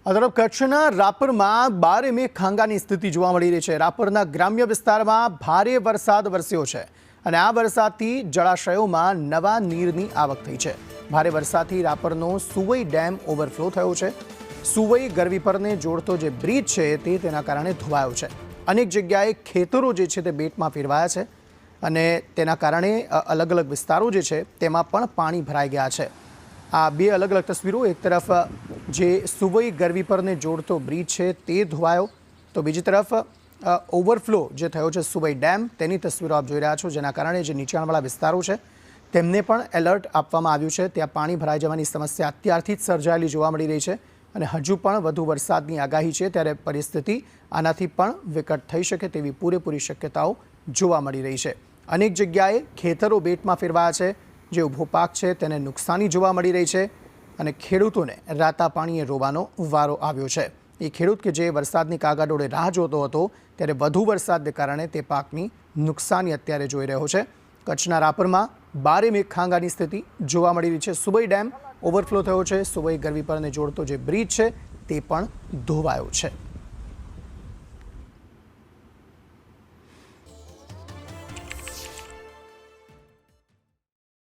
આ તરફ કચ્છના રાપરમાં 12 મે ખાંગાની સ્થિતિ જોવા મળી રહી છે। રાપરના ગ્રામ્ય વિસ્તારમાં ભારે વરસાદ વરસ્યો છે અને આ વરસાદથી જળાશયોમાં નવા નીરની આવક થઈ છે। ભારે વરસાદથી રાપરનો સુવઈ ડેમ ઓવરફ્લો થયો છે। સુવઈ ગરવીપરને જોડતો જે બ્રિજ છે તે તેના કારણે ધોવાયો છે। અનેક જગ્યાએ ખેતરો જે છે તે બેટમાં ફેરવાયા છે અને તેના કારણે અલગ અલગ વિસ્તારો જે છે તેમાં પણ પાણી ભરાઈ ગયા છે। આ બે અલગ અલગ તસવીરો, એક તરફ જે સુવઈ ગરવીપરને જોડતો બ્રિજ છે તે ધોવાયો, તો બીજી તરફ ઓવરફ્લો જે થયો છે સુવઈ ડેમ તેની તસવીરો આપ જોઈ રહ્યા છો, જેના કારણે જે નીચાણવાળા વિસ્તારો છે તેમને પણ એલર્ટ આપવામાં આવ્યું છે। ત્યાં પાણી ભરાઈ જવાની સમસ્યા અત્યારથી જ સર્જાયેલી જોવા મળી રહી છે અને હજુ પણ વધુ વરસાદની આગાહી છે, ત્યારે પરિસ્થિતિ આનાથી પણ વિકટ થઈ શકે તેવી પૂરેપૂરી શક્યતાઓ જોવા મળી રહી છે। અનેક જગ્યાએ ખેતરો બેટમાં ફેરવાયા છે, જે ઊભો પાક છે તેને નુકસાની જોવા મળી રહી છે અને ખેડૂતોને રાતા પાણીએ રોવાનો વારો આવ્યો છે। એ ખેડૂત કે જે વરસાદની કાગાડોળે રાહ જોતો હતો, ત્યારે વધુ વરસાદને કારણે તે પાકની નુકસાની અત્યારે જોઈ રહ્યો છે। કચ્છના રાપરમાં 12 મે ખાંગાની સ્થિતિ જોવા મળી રહી છે। સુવઈ ડેમ ઓવરફ્લો થયો છે, સુવઈ ગરવીપરને જોડતો જે બ્રિજ છે તે પણ ધોવાયો છે।